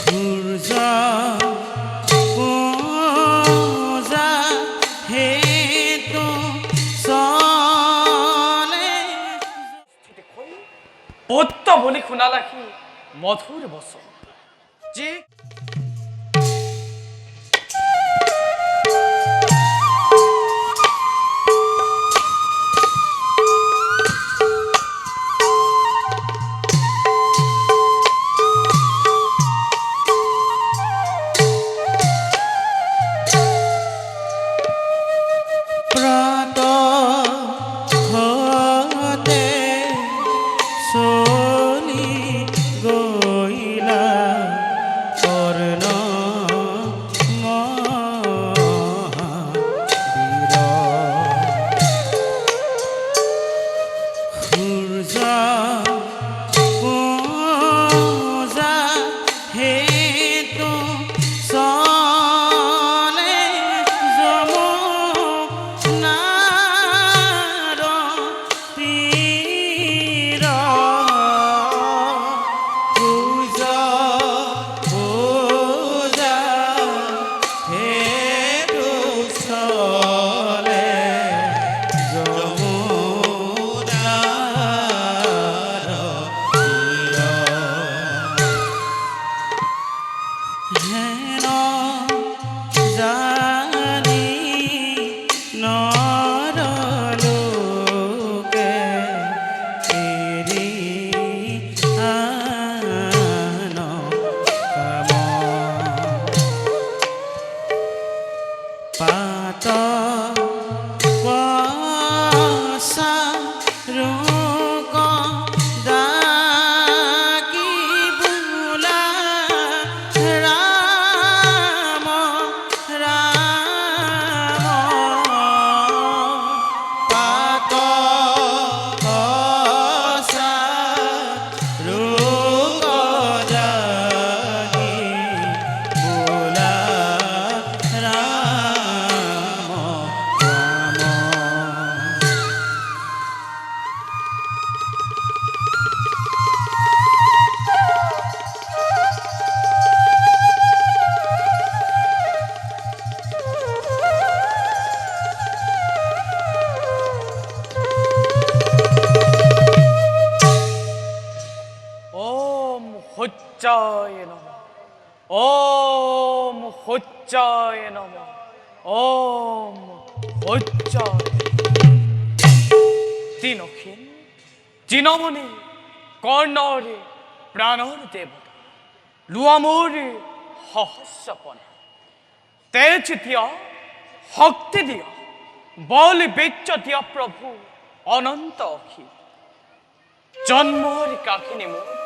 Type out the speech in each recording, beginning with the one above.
সূৰ্য পূজা হেতু চলে পুত্ৰ বুলি শুনালাখি মধুৰ বচন যি সূৰ্যায় নমঃ ওম সূৰ্যায় নমঃ ওম সূৰ্যায় তিনক্ষীণ জিনমণি কৰ্ণৰে প্ৰাণৰ দেৱতা লোৱা মোৰ সহস্ৰপনা তেজ দিয়া শক্তি দিয়া বল বীৰ্য দিয়া প্ৰভু অনন্ত অসীম জন্মৰ কাহিনী মোৰ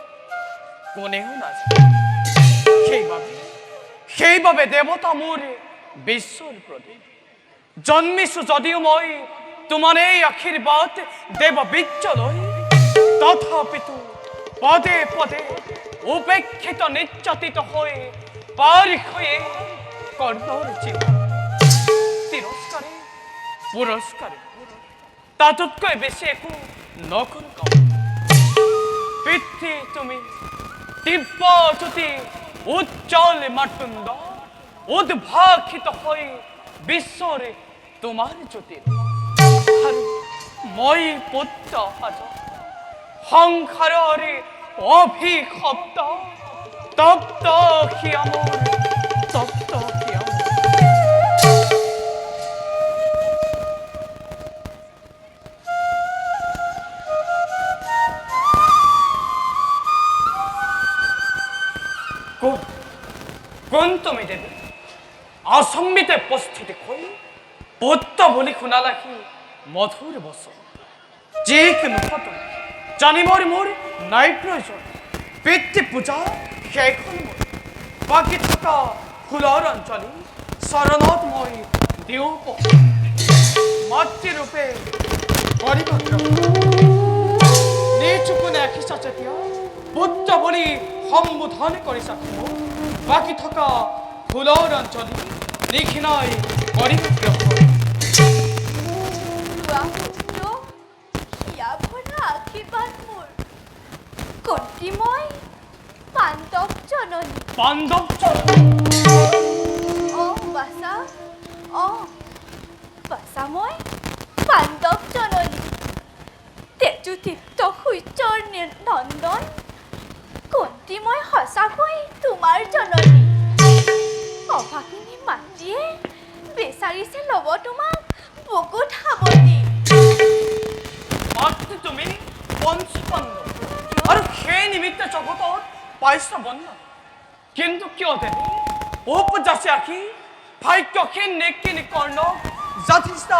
কোনেও নাজানে সেইবাবে দেৱতা মোৰ বিশ্বৰ প্ৰদীপ জন্মিছো যদিও মই তোমাৰ এই আশীৰ্বাদ দেৱ বীৰ্য লৈ তথাপিতো পদে পদে উপেক্ষিত নিৰ্যাতিত হৈ পাৰি হৈয়ে কৰ্ণৰ জীৱন তিৰস্কাৰে পুৰস্কাৰে তাতোতকৈ বেছি একো নকৰো পিতৃ তুমি দিব্য জ্যোতি উজ্জ্বল মাতুণ্ড উদ্ভাসিত হৈ বিশ্বৰে তোমাৰ জ্যোতি আৰু মই পুত্ৰ সাজ সংসাৰৰে অভিশপ্ত তপ্ত হিয়া মোৰ তপ্ত হিয়া কোন তুমি দেৱী অসম্মিতে উপস্থিতি হৈ পুত্ৰ বুলি শুনালাখি মধুৰ বচন যিকোনো তুমি জানিবৰ মোৰ নাই প্ৰয়োজন পিতৃ পূজা শেষ হ'ল মোৰ বাকী থকা ফুলৰ অঞ্চলি চৰণত মই দিওঁ মাতৃৰূপে নিজ কোনে আখিছা যেতিয়া পুত্ৰ বুলি সম্বোধন কৰিছা বাকী থকা ফুলৰ অঞ্চলি নিখিনাই কৰিব আশীৰ্বাদ মোৰ কন্তি মই পাণ্ডৱ জননী পাণ্ডৱ বাছা বাছা মই পাণ্ডৱ জননী তেজুদীপ্ত সূৰ্যৰ নন্দন কুন্তি মই সঁচাকৈ তোমাৰ জননী অভাগিনী মাতৃয়ে বিচাৰিছে ল'ব তোমাক বুকুত সাৱটি মাতৃ তুমি পঞ্চপাণ্ডৱ আৰু সেই নিমিত্তে জগতত পাইছা বন্ধন কিন্তু কিয় দেৱী উপজাচি আখি ভাগ্যহীন নেকিনি কৰ্ণ জাতিষ্ঠ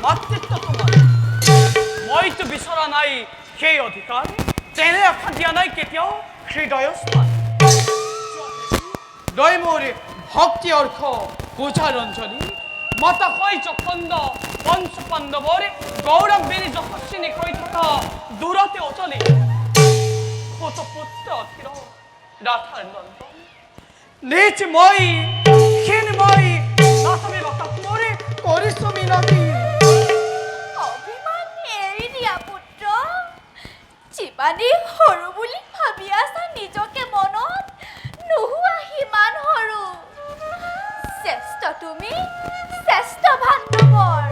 মাতৃত্ব তোমাৰ মইতো বিচৰা নাই সেই অধিকাৰ তেনে আশা দিয়া নাই কেতিয়াও হৃদয়স্থান দৈ মোৰ ভক্তি অৰ্ঘ পূজাৰঞ্জনী মাতা হয় যখণ্ড পঞ্চপাণ্ডৱৰ গৌৰৱ বেৰি যশস্বিনী কৈ থকা দূৰতে অচলি কত পুত্ৰ অথিৰ ৰাধাৰ নন্দন নিজ মই ক্ষীণ মই নাথাবি বাতাক মৰে কৰিছো মিনতি অভিমান এৰি দিয়া পুত্ৰ যিমানেই সৰু বুলি ভাবি আছা নিজকে মনত নোহোৱা সিমান সৰু শ্ৰেষ্ঠ তুমি শ্ৰেষ্ঠ ভাণ্ডৱৰ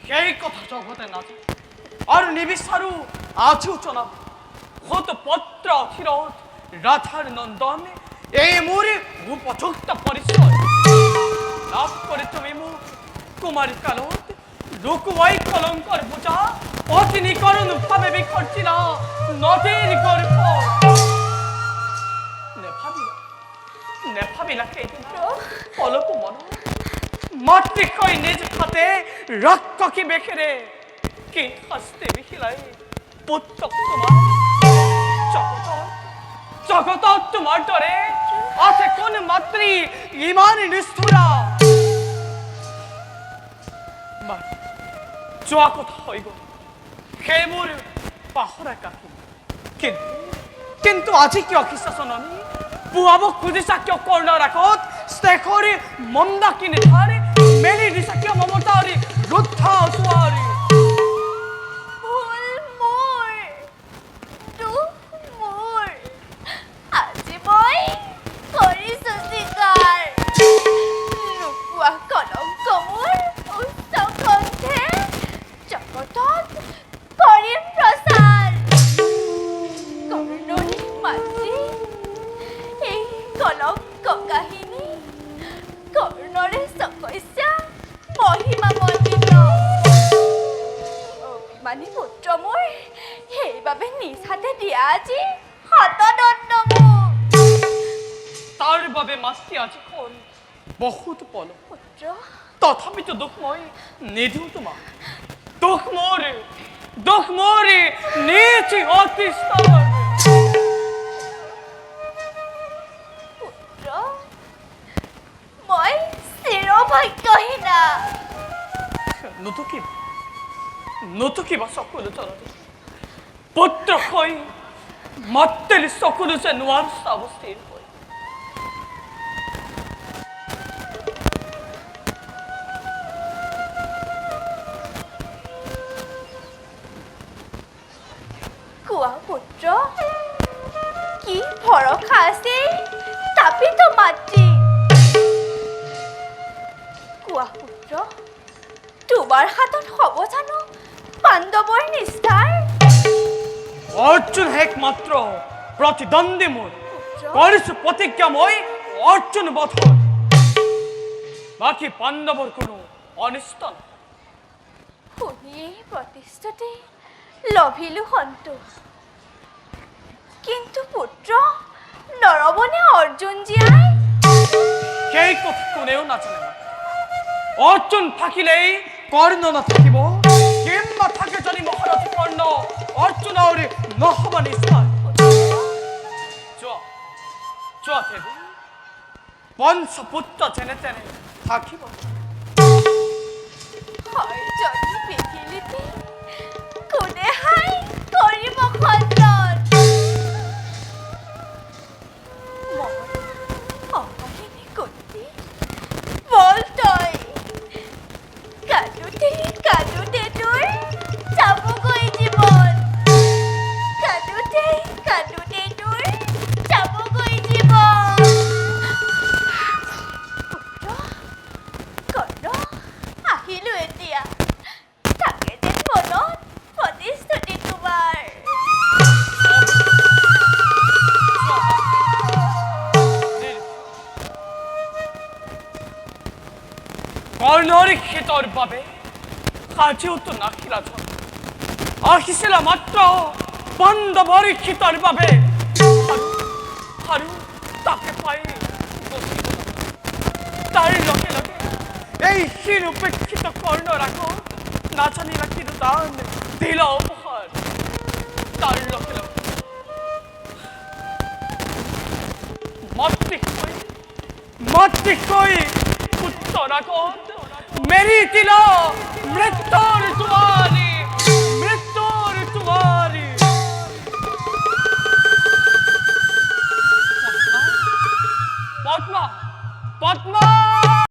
সেই কথা জগতে নাজানে আৰু নিবিচাৰো আজিও জনাব কত পত্ৰ অথিৰত ৰাধাৰ নন্দন এই মোৰ উপযুক্ত পৰিচয় লাভ কৰি তুমি মোক কুমাৰী কালত লুকুৱাই কলংকৰ বোজা অতিনি করুণ ভাবে বিখর্চিনা নদীর গর্ভ নেভাবিলা সেইদিন অলপো মন মাতৃকই নিজ হাতে রক্ষী বেখেরে কি হাসতে বিখিলাই পুত্র তোমার জগত তোমার দরে আছে কোন মাতৃ ইমান নিষ্ঠুরা যোৱা কথা হৈ গ'ল সেইবোৰ পাহৰা কাকি কিন্তু আজি কিয় খিছা জননী পুৱাব খুজিছা কিয় কৰ্ণৰ আগত শেখৰি মন্দাকিনী ধাৰে মেলি দিছা কিয় মমতাৰি ৰুদ্ধা ছোৱাৰী আজি মই কৰিছো স্বীকাৰ লুকুৱা কলংক মোৰ উচ্চ কণ্ঠে জগতত কৰিম প্ৰচাৰ কৰ্ণৰ মাতৃ এই কলংক কাহিনী কৰ্ণৰে চকৈছা মহিমা মণ্ডিত অভিমানী পুত্ৰ মোৰ সেইবাবে নিজ হাতে দিয়া আজি হতদণ্ড মোক তাৰ বাবে মাতৃ আজি হ'ল বহুত পল পুত্ৰ তথাপিতো দুখ মই নিদিওঁ তোমাক দুখ মোৰ নিজ অতিষ্ঠৰ পুত্ৰ মই চিৰভাগ্যহীনা নুতুকিবা চকুলো তলতে পুত্ৰ হৈ মাতৃৰ চকুলো যে নোৱাৰো চাব স্থিৰ হৈ কোৱা পুত্ৰ কি ভৰসা আছে তাপিত মাতৃ কোৱা পুত্ৰ তোমাৰ হাতত হ'ব জানো পাণ্ডৱৰ নিষ্ঠাৰ অৰ্জুন একমাত্ৰ প্ৰতিদ্বন্দ্বী মোৰ পুত্ৰ কৰিছো প্ৰতিজ্ঞা মই অৰ্জুন বধৰ বাকী পাণ্ডৱৰ কোনো অনিষ্ট নাই শুনি এই প্ৰতিষ্ঠাতে লভিলো সন্তোষ কিন্তু পুত্ৰ নৰবনে অৰ্জুন জীয়াই সেই কথা কোনেও নাজানে অৰ্জুন থাকিলেই কৰ্ণ নাথাকিব কিম্বা থাকে যদি মহাৰথী কৰ্ণ অৰ্জুনৰ নহ'ব নিশ্চয় যোৱা দেৱী পঞ্চপুত্ৰ যেনে তেনে থাকিব হয় যদি পৃথিৱীতে কোনে হাই কৰিব খণ্ডন মই অমাহিনী কুন্তি বল তই কাঁদোতে তোৰ যাবগৈ জীৱন কাঁদোতে কর্ণরে ক্ষেতর পাবে কাজেও তো নাকি রাজা আহিছিল মাত্র পাণ্ডবরে ক্ষেতর পাবে হারু তাকে পাই তার লগে লগে এই নিরপেক্ষিত কর্ণ রাখো না জানি না কি দান দিল উপহার তার লগে লগে মতি কই উত্তরাখণ্ড মেরি তিলা মৃত্যুর দুয়ারে মৃত্যুর দুয়ারে পদ্মা পদ্মা